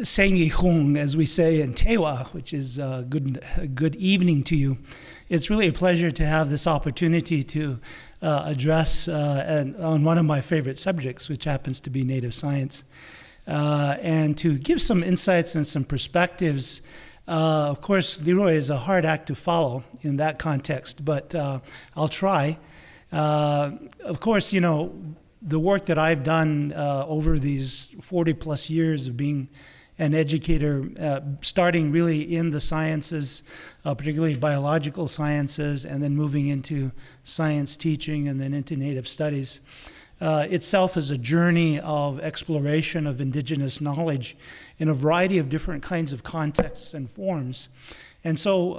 Sengi Hung, as we say in Tewa, which is good evening to you. It's really a pleasure to have this opportunity to address on one of my favorite subjects, which happens to be native science, and to give some insights and some perspectives. Of course, Leroy is a hard act to follow in that context, but I'll try. Of course, you know, the work that I've done over these 40 plus years of being an educator, starting really in the sciences, particularly biological sciences, and then moving into science teaching and then into native studies, itself is a journey of exploration of indigenous knowledge in a variety of different kinds of contexts and forms. And so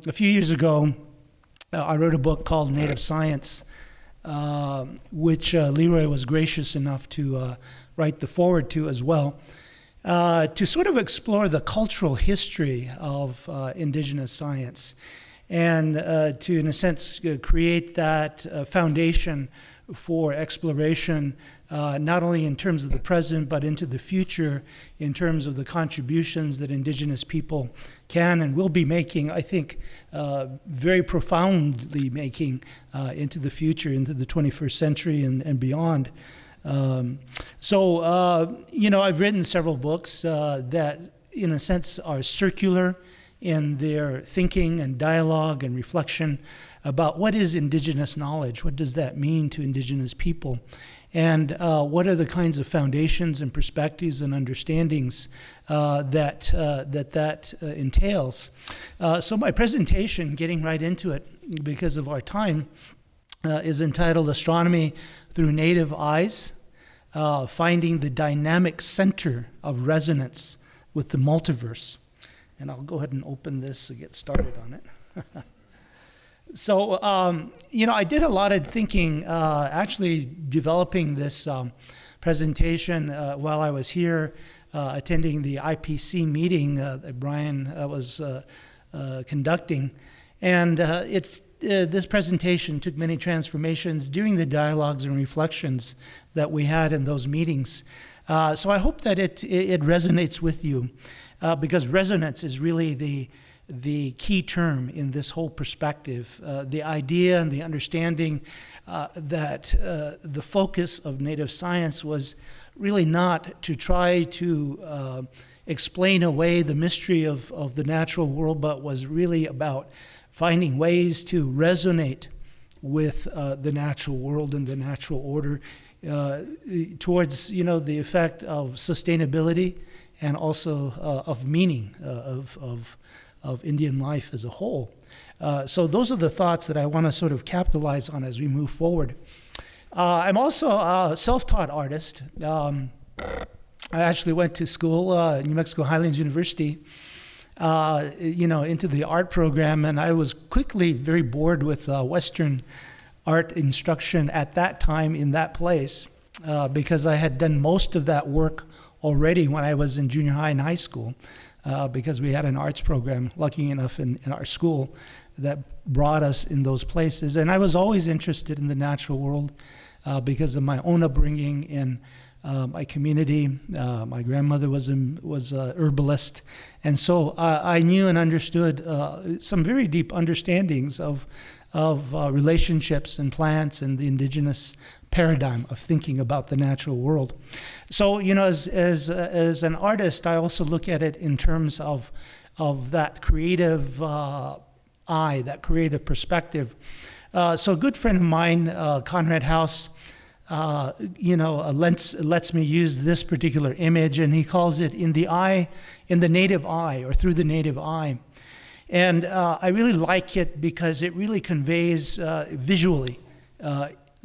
a few years ago, I wrote a book called Native Science, which Leroy was gracious enough to write the foreword to as well, to sort of explore the cultural history of indigenous science and to, in a sense, create that foundation for exploration, not only in terms of the present, but into the future, in terms of the contributions that indigenous people can and will be making, I think, very profoundly making into the future, into the 21st century and beyond. You know, I've written several books that, in a sense, are circular in their thinking and dialogue and reflection about what is indigenous knowledge, what does that mean to indigenous people, and what are the kinds of foundations and perspectives and understandings that entails. So my presentation, getting right into it because of our time, is entitled Astronomy Through Native Eyes, Finding the Dynamic Center of Resonance with the Multiverse. And I'll go ahead and open this to get started on it. So, you know, I did a lot of thinking, actually developing this presentation while I was here attending the IPC meeting that Brian was conducting. And this presentation took many transformations during the dialogues and reflections that we had in those meetings. So I hope that it resonates with you, because resonance is really the key term in this whole perspective. The idea and the understanding that the focus of native science was really not to try to explain away the mystery of the natural world, but was really about finding ways to resonate with the natural world and the natural order towards, you know, the effect of sustainability and also of meaning of Indian life as a whole. So those are the thoughts that I want to sort of capitalize on as we move forward. I'm also a self-taught artist. I actually went to school, New Mexico Highlands University, you know, into the art program, and I was quickly very bored with Western art instruction at that time in that place because I had done most of that work already when I was in junior high and high school because we had an arts program, lucky enough, in our school that brought us in those places. And I was always interested in the natural world because of my own upbringing in my community. My grandmother was a herbalist, and so I knew and understood some very deep understandings of relationships and plants and the indigenous paradigm of thinking about the natural world. So, you know, as an artist, I also look at it in terms of that creative eye, that creative perspective. So a good friend of mine, Conrad House, you know, lets me use this particular image, and he calls it in the native eye, or through the native eye. And I really like it because it really conveys visually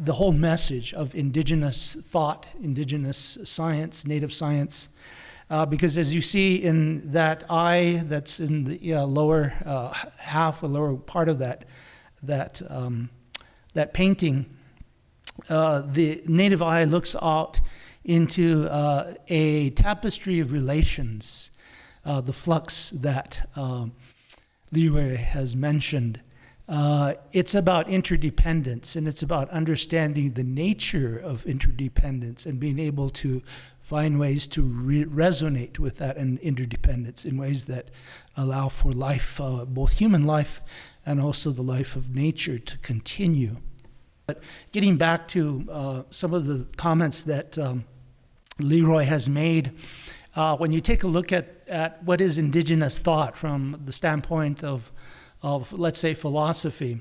the whole message of indigenous thought, indigenous science, native science. Because as you see in that eye that's in the lower half, or lower part of that painting, the native eye looks out into a tapestry of relations, the flux that Leroy has mentioned. It's about interdependence, and it's about understanding the nature of interdependence and being able to find ways to resonate with that interdependence in ways that allow for life, both human life and also the life of nature, to continue. But getting back to some of the comments that Leroy has made, when you take a look at what is indigenous thought from the standpoint of let's say, philosophy,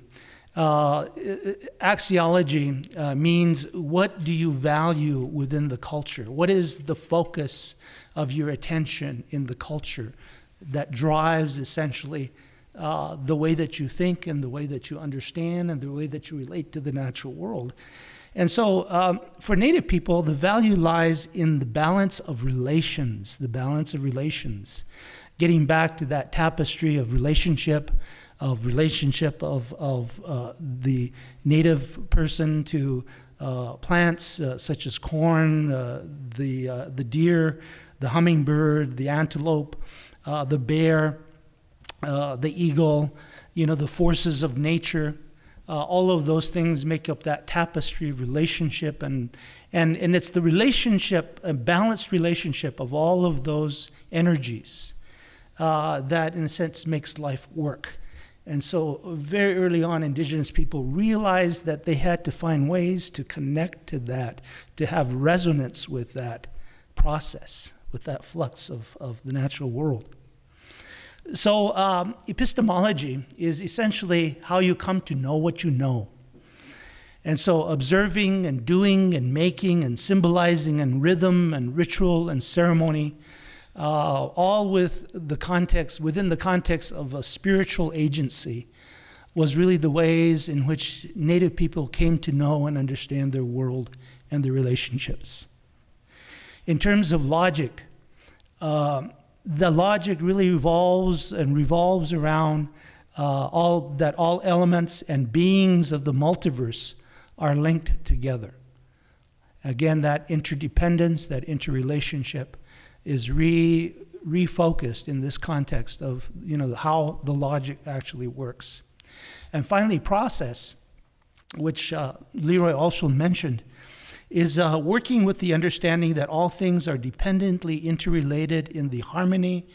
axiology means what do you value within the culture? What is the focus of your attention in the culture that drives essentially the way that you think and the way that you understand and the way that you relate to the natural world? And so for Native people, the value lies in the balance of relations, getting back to that tapestry of relationship of the native person to plants such as corn, the deer, the hummingbird, the antelope, the bear, the eagle, the forces of nature. All of those things make up that tapestry of relationship, and it's the relationship, a balanced relationship of all of those energies that, in a sense, makes life work. And so very early on, Indigenous people realized that they had to find ways to connect to that, to have resonance with that process, with that flux of the natural world. So epistemology is essentially how you come to know what you know. And so observing and doing and making and symbolizing and rhythm and ritual and ceremony, all with the context, within the context of a spiritual agency, was really the ways in which Native people came to know and understand their world and their relationships. In terms of logic, the logic really revolves around all elements and beings of the multiverse are linked together. Again, that interdependence, that interrelationship is refocused in this context of how the logic actually works. And finally, process, which Leroy also mentioned, is working with the understanding that all things are dependently interrelated in the harmony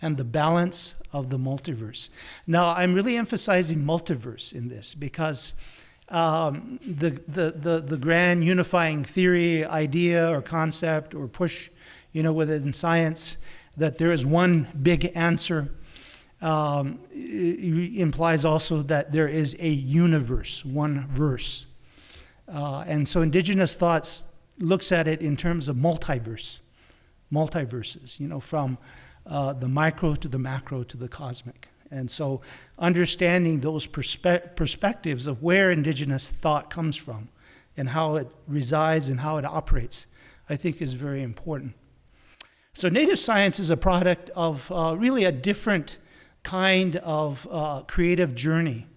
and the balance of the multiverse. Now, I'm really emphasizing multiverse in this because the grand unifying theory, idea, or concept, or push, within science, that there is one big answer, implies also that there is a universe, one verse. And so Indigenous thoughts looks at it in terms of multiverses, from the micro to the macro to the cosmic. And so understanding those perspectives of where Indigenous thought comes from and how it resides and how it operates, I think is very important. So Native science is a product of really a different kind of creative journey.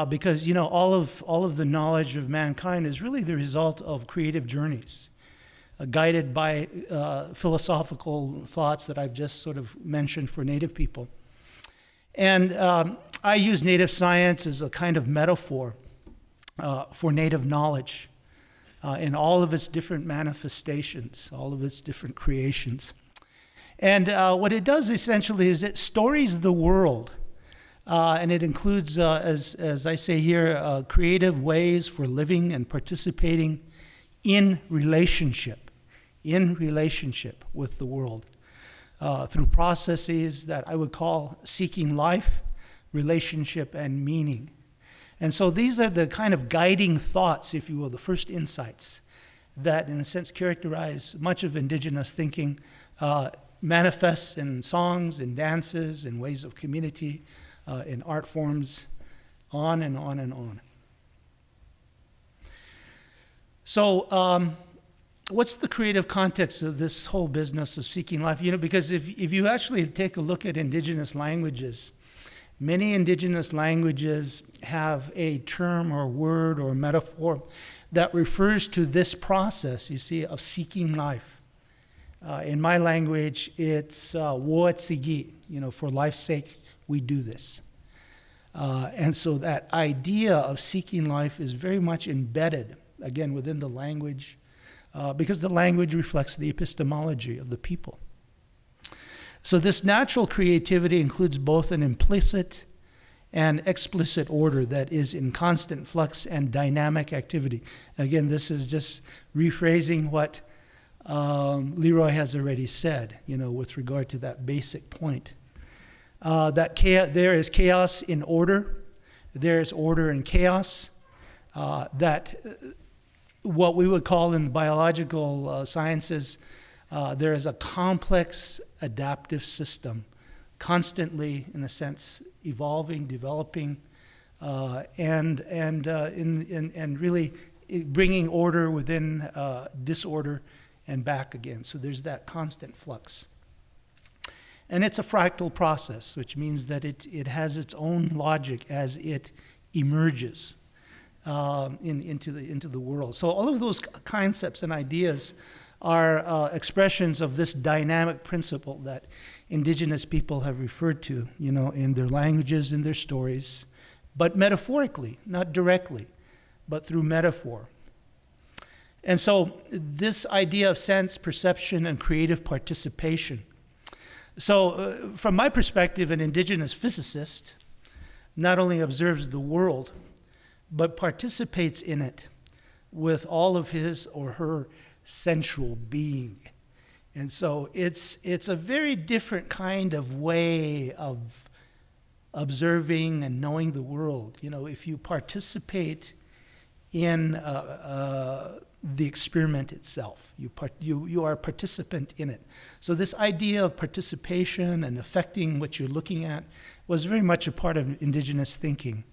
Because all of the knowledge of mankind is really the result of creative journeys, guided by philosophical thoughts that I've just sort of mentioned for Native people. And I use Native science as a kind of metaphor for Native knowledge in all of its different manifestations, all of its different creations. And what it does essentially is it stories the world. And it includes, as I say here, creative ways for living and participating in relationship with the world through processes that I would call seeking life, relationship, and meaning. And so these are the kind of guiding thoughts, if you will, the first insights that, in a sense, characterize much of Indigenous thinking, manifests in songs, in dances, in ways of community, in art forms, on and on and on. So what's the creative context of this whole business of seeking life? Because if you actually take a look at Indigenous languages, many Indigenous languages have a term or word or metaphor that refers to this process, you see, of seeking life. In my language, it's woatsigi, for life's sake, we do this. And so that idea of seeking life is very much embedded, again, within the language because the language reflects the epistemology of the people. So this natural creativity includes both an implicit and explicit order that is in constant flux and dynamic activity. Again, this is just rephrasing what Leroy has already said, with regard to that basic point. There is chaos in order. There is order in chaos. That what we would call in the biological sciences, there is a complex adaptive system, constantly, in a sense, evolving, developing, and really bringing order within disorder and back again. So there's that constant flux. And it's a fractal process, which means that it has its own logic as it emerges into the world. So all of those concepts and ideas are expressions of this dynamic principle that Indigenous people have referred to, in their languages, in their stories, but metaphorically, not directly, but through metaphor. And so this idea of sense, perception, and creative participation. So from my perspective, an Indigenous physicist not only observes the world, but participates in it with all of his or her sensual being. And so it's a very different kind of way of observing and knowing the world. If you participate in the experiment itself, you are a participant in it. So this idea of participation and affecting what you're looking at was very much a part of Indigenous thinking.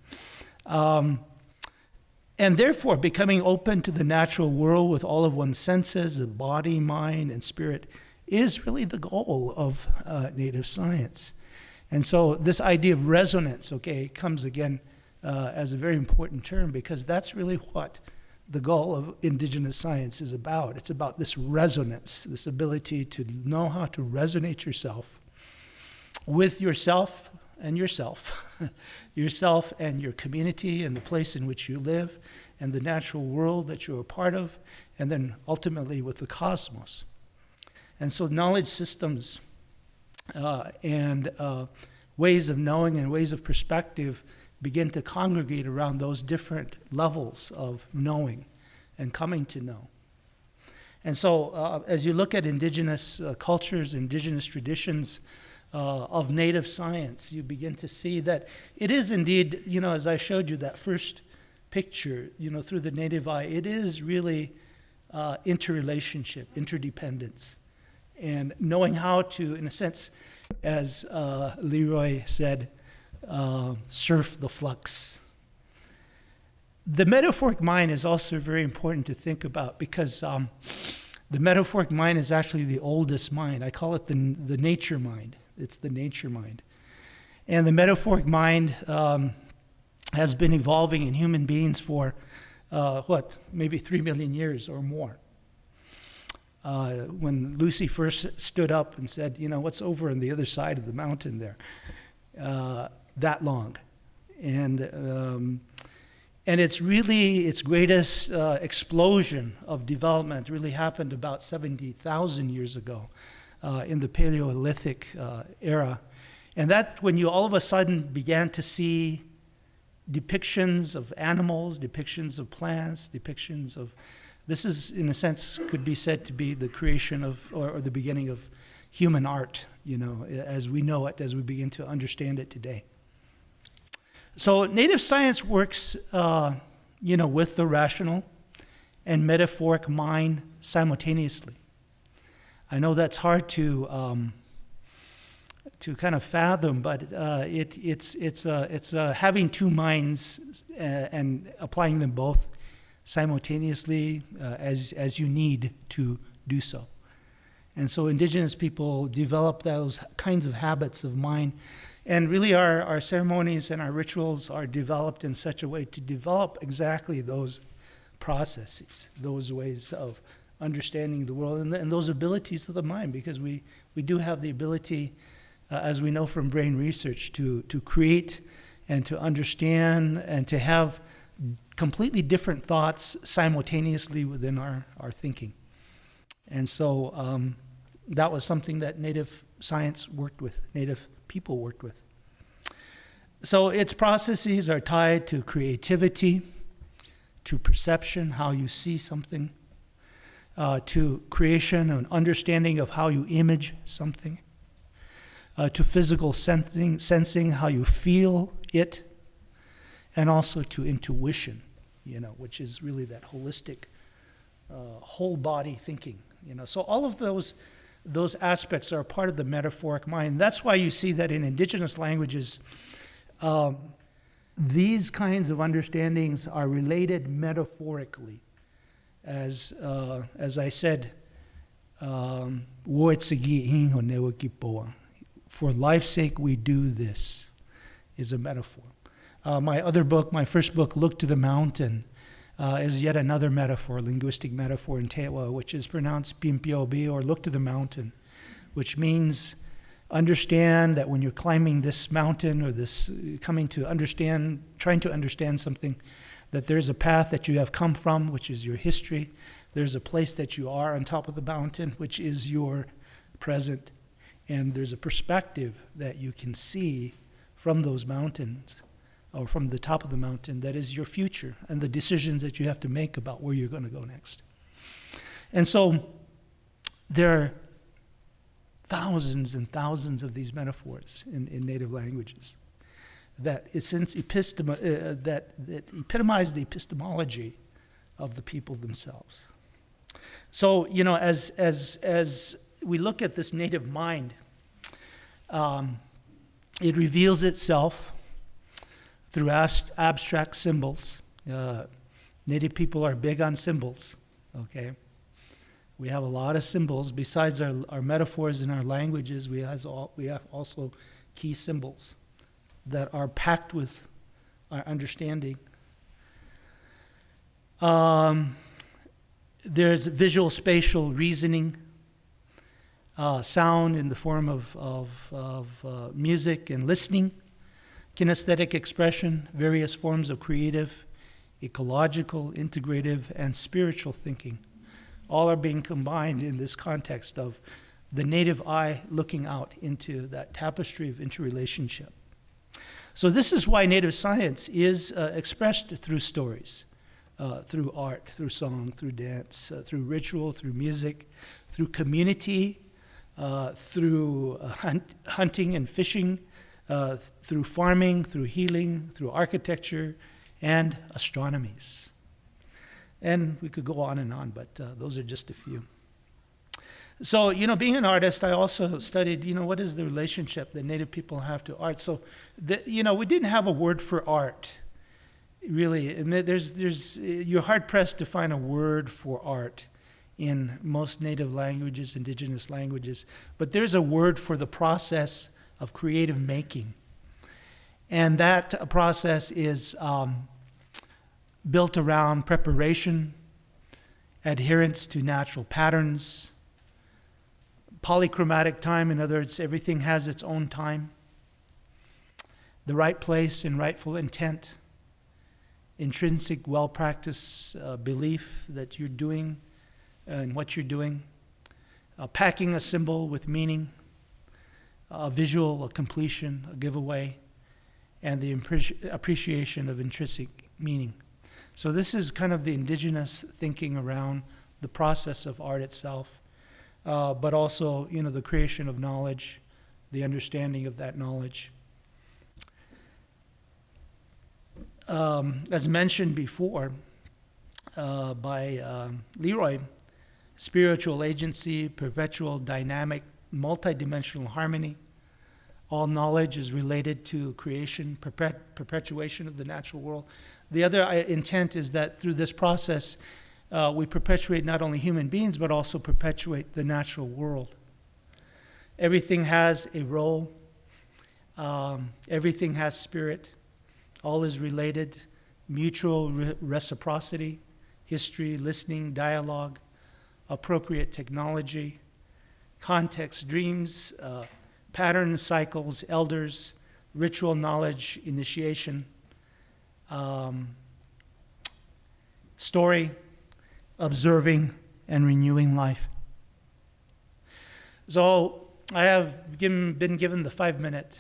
And therefore, becoming open to the natural world with all of one's senses, the body, mind, and spirit, is really the goal of Native science. And so this idea of resonance, comes again as a very important term, because that's really what the goal of Indigenous science is about. It's about this resonance, this ability to know how to resonate yourself with yourself and yourself, yourself and your community and the place in which you live and the natural world that you're a part of, and then ultimately with the cosmos. And so knowledge systems and ways of knowing and ways of perspective begin to congregate around those different levels of knowing and coming to know. And so as you look at Indigenous cultures, Indigenous traditions of Native science, you begin to see that it is indeed, as I showed you that first picture, through the Native eye, it is really interrelationship, interdependence, and knowing how to, in a sense, as Leroy said, surf the flux. The metaphoric mind is also very important to think about, because the metaphoric mind is actually the oldest mind. I call it the nature mind. It's the nature mind. And the metaphoric mind has been evolving in human beings for, maybe 3 million years or more. When Lucy first stood up and said, what's over on the other side of the mountain there? That long. And it's really, its greatest explosion of development really happened about 70,000 years ago in the Paleolithic era. And that when you all of a sudden began to see depictions of animals, depictions of plants, depictions of, this is, in a sense, could be said to be the creation of, or the beginning of human art, as we know it, as we begin to understand it today. So Native science works, with the rational and metaphoric mind simultaneously. I know that's hard to kind of fathom, but it's having two minds and applying them both simultaneously as you need to do so. And so Indigenous people develop those kinds of habits of mind. And really our ceremonies and our rituals are developed in such a way to develop exactly those processes, those ways of understanding the world and those abilities of the mind, because we do have the ability, as we know from brain research, to create and to understand and to have completely different thoughts simultaneously within our thinking. And so that was something that Native science worked with, Native people worked with. So its processes are tied to creativity, to perception, how you see something, to creation and understanding of how you image something, to physical sensing, how you feel it, and also to intuition, which is really that holistic, whole body thinking. So all of those aspects are part of the metaphoric mind. That's why you see that in indigenous languages, these kinds of understandings are related metaphorically. As I said, for life's sake we do this, is a metaphor. My first book, Look to the Mountain, is yet another metaphor, linguistic metaphor in Tewa, which is pronounced Pimpiobi, or look to the mountain, which means understand that when you're climbing this mountain or trying to understand something, that there's a path that you have come from, which is your history. There's a place that you are on top of the mountain, which is your present. And there's a perspective that you can see from those mountains, or from the top of the mountain, that is your future and the decisions that you have to make about where you're going to go next. And so there are thousands and thousands of these metaphors in Native languages that epitomize the epistemology of the people themselves. So, as we look at this Native mind, it reveals itself through abstract symbols. Native people are big on symbols, okay? We have a lot of symbols. Besides our metaphors in our languages, we have also key symbols that are packed with our understanding. There's visual spatial reasoning, sound in the form of music and listening, kinesthetic expression, various forms of creative, ecological, integrative, and spiritual thinking. All are being combined in this context of the Native eye looking out into that tapestry of interrelationship. So this is why Native science is expressed through stories, through art, through song, through dance, through ritual, through music, through community, through hunting and fishing, through farming, through healing, through architecture, and astronomies. And we could go on, but those are just a few. So, being an artist, I also studied, what is the relationship that Native people have to art. So, we didn't have a word for art, really. And you're hard-pressed to find a word for art in most Native languages, indigenous languages. But there's a word for the process of creative making. And that process is built around preparation, adherence to natural patterns, polychromatic time. In other words, everything has its own time, the right place and rightful intent, intrinsic well-practiced belief that you're doing and what you're doing, packing a symbol with meaning, a visual, a completion, a giveaway, and the appreciation of intrinsic meaning. So this is kind of the indigenous thinking around the process of art itself, but also, the creation of knowledge, the understanding of that knowledge. As mentioned before by Leroy, spiritual agency, perpetual dynamic, multidimensional harmony. All knowledge is related to creation, perpetuation of the natural world. The other intent is that through this process, we perpetuate not only human beings, but also perpetuate the natural world. Everything has a role. Everything has spirit. All is related. Mutual reciprocity, history, listening, dialogue, appropriate technology, context, dreams, patterns, cycles, elders, ritual knowledge, initiation, story, observing, and renewing life. So I have been given the 5-minute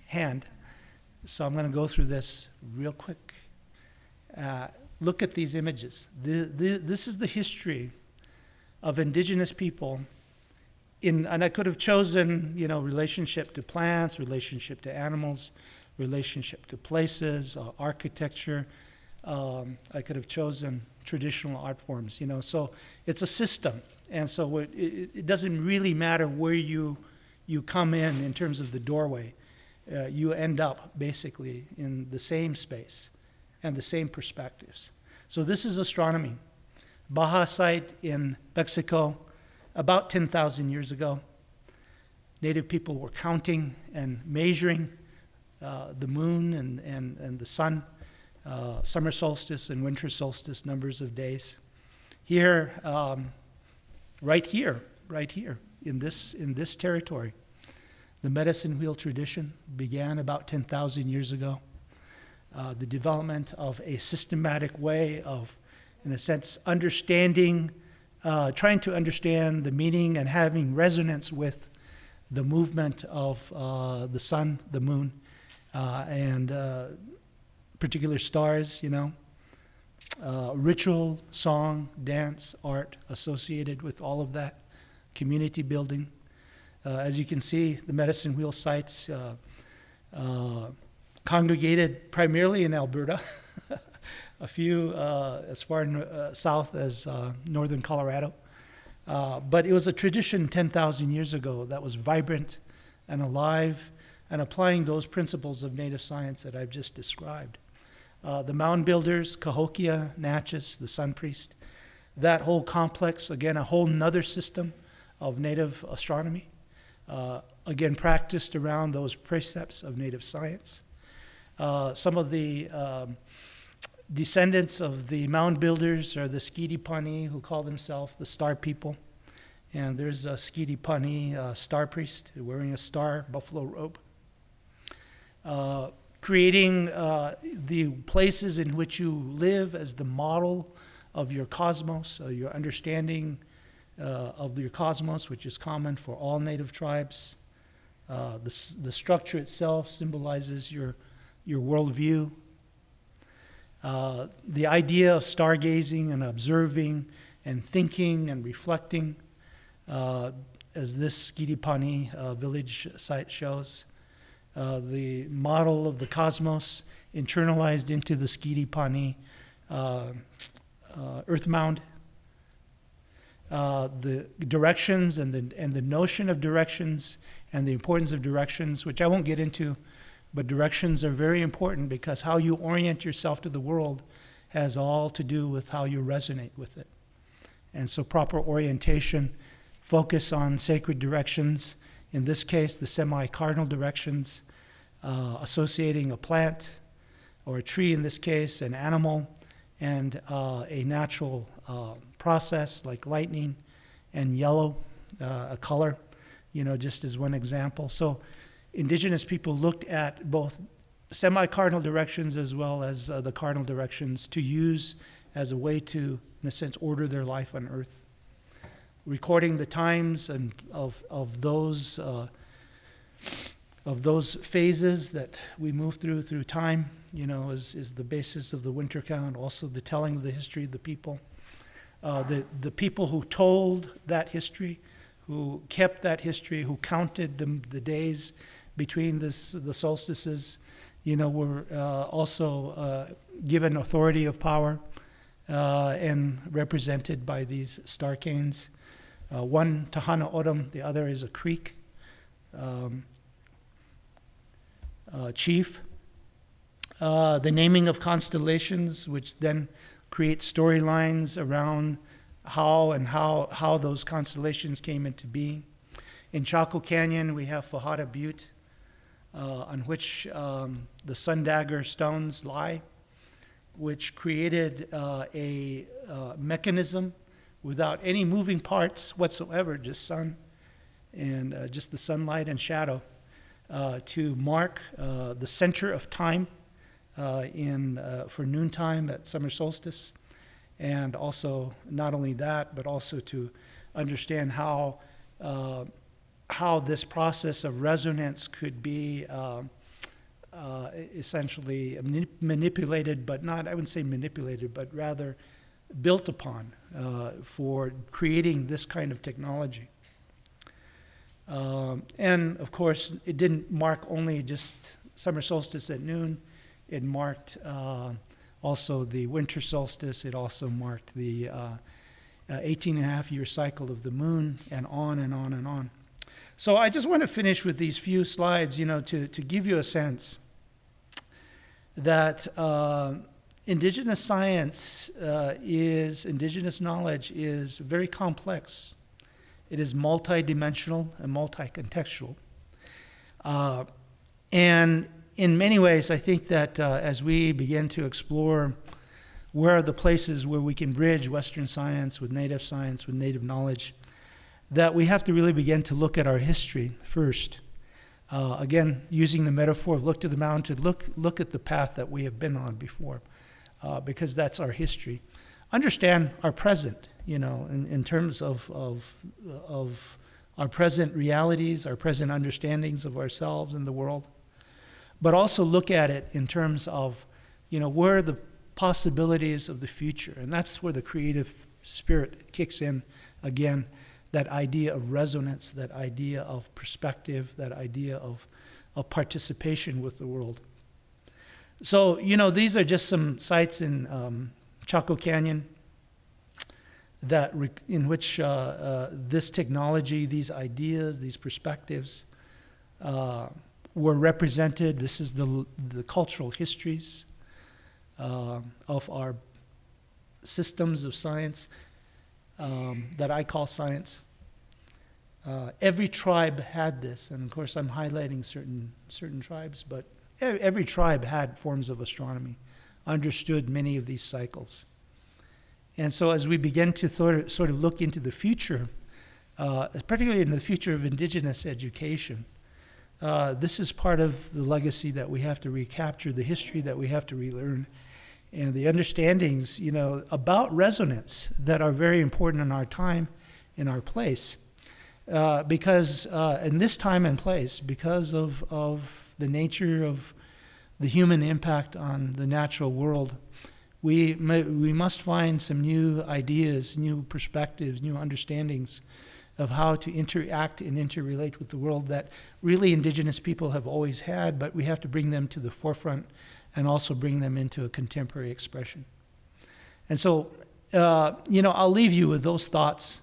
hand, so I'm going to go through this real quick. Look at these images. This is the history of indigenous people and I could have chosen, relationship to plants, relationship to animals, relationship to places, architecture. I could have chosen traditional art forms, So it's a system, and so it doesn't really matter where you come in terms of the doorway. You end up basically in the same space and the same perspectives. So this is astronomy. Baja site in Mexico, about 10,000 years ago. Native people were counting and measuring the moon and the sun, summer solstice and winter solstice numbers of days. Here, right here, in this territory, the medicine wheel tradition began about 10,000 years ago. The development of a systematic way of, in a sense, understanding, trying to understand the meaning and having resonance with the movement of the sun, the moon, and particular stars, ritual, song, dance, art associated with all of that, community building. As you can see, the medicine wheel sites congregated primarily in Alberta, a few as far south as northern Colorado. But it was a tradition 10,000 years ago that was vibrant and alive and applying those principles of native science that I've just described. The mound builders, Cahokia, Natchez, the sun priest, that whole complex, again, a whole nother system of native astronomy, again, practiced around those precepts of native science. Some of the descendants of the mound builders are the Skeety Pawnee, who call themselves the Star People. And there's a Skeety Pawnee star priest wearing a star buffalo robe. Creating the places in which you live as the model of your cosmos, your understanding of your cosmos, which is common for all native tribes. The structure itself symbolizes your worldview. The idea of stargazing and observing and thinking and reflecting, as this Skeety Pawnee village site shows. The model of the cosmos internalized into the Skeety Pawnee earth mound. The directions and the notion of directions and the importance of directions, which I won't get into, but directions are very important because how you orient yourself to the world has all to do with how you resonate with it. And so proper orientation, focus on sacred directions, in this case the semi-cardinal directions, associating a plant or a tree, in this case an animal, and a natural process like lightning and yellow, a color, just as one example. So indigenous people looked at both semi-cardinal directions as well as the cardinal directions to use as a way to, in a sense, order their life on earth. Recording the times and of those phases that we move through time, is the basis of the winter count, also the telling of the history of the people. The people who told that history, who kept that history, who counted the days between the solstices, were also given authority of power and represented by these star canes. One Tahana Odom, the other is a Creek chief. The naming of constellations, which then create storylines around how those constellations came into being. In Chaco Canyon, we have Fajada Butte, on which the sun dagger stones lie, which created a mechanism without any moving parts whatsoever, just sun and just the sunlight and shadow, to mark the center of time for noontime at summer solstice, and also not only that, but also to understand how how this process of resonance could be essentially manipulated, but not, I wouldn't say manipulated, but rather built upon for creating this kind of technology. And of course, it didn't mark only just summer solstice at noon. It marked also the winter solstice. It also marked the 18-and-a-half-year cycle of the moon, and on and on and on. So I just want to finish with these few slides, you know, to give you a sense that indigenous science indigenous knowledge is very complex. It is multidimensional and multi-contextual. And in many ways, I think that as we begin to explore where are the places where we can bridge Western science, with native knowledge, that we have to really begin to look at our history first. Again, using the metaphor of look to the mountain, look at the path that we have been on before, because that's our history. Understand our present, you know, in terms of our present realities, our present understandings of ourselves and the world, but also look at it in terms of, you know, where are the possibilities of the future. And that's where the creative spirit kicks in again, that idea of resonance, that idea of perspective, that idea of participation with the world. So, you know, these are just some sites in Chaco Canyon in which this technology, these ideas, these perspectives were represented. This is the cultural histories of our systems of science that I call science. Every tribe had this, and of course I'm highlighting certain tribes, but every tribe had forms of astronomy, understood many of these cycles. And so as we begin to sort of look into the future, particularly in the future of indigenous education, this is part of the legacy that we have to recapture, the history that we have to relearn, and the understandings, you know, about resonance that are very important in our time, in our place. Because in this time and place, because of the nature of the human impact on the natural world, we must find some new ideas, new perspectives, new understandings of how to interact and interrelate with the world that really indigenous people have always had, but we have to bring them to the forefront and also bring them into a contemporary expression. And so, you know, I'll leave you with those thoughts,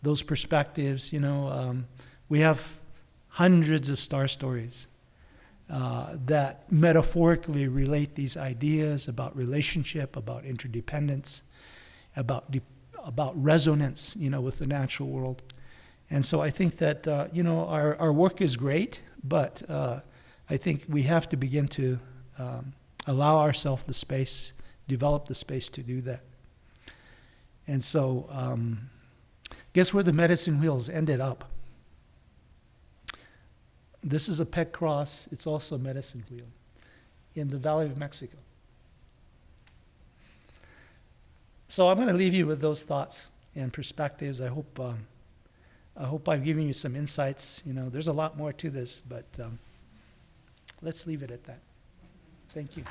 those perspectives. You know, we have hundreds of star stories that metaphorically relate these ideas about relationship, about interdependence, about resonance, you know, with the natural world. And so I think that, you know, our work is great, but I think we have to begin to allow ourselves the space, develop the space to do that. And so guess where the medicine wheels ended up? This is a pet cross. It's also a medicine wheel in the Valley of Mexico. So I'm going to leave you with those thoughts and perspectives. I hope I've given you some insights. You know, there's a lot more to this, but let's leave it at that. Thank you.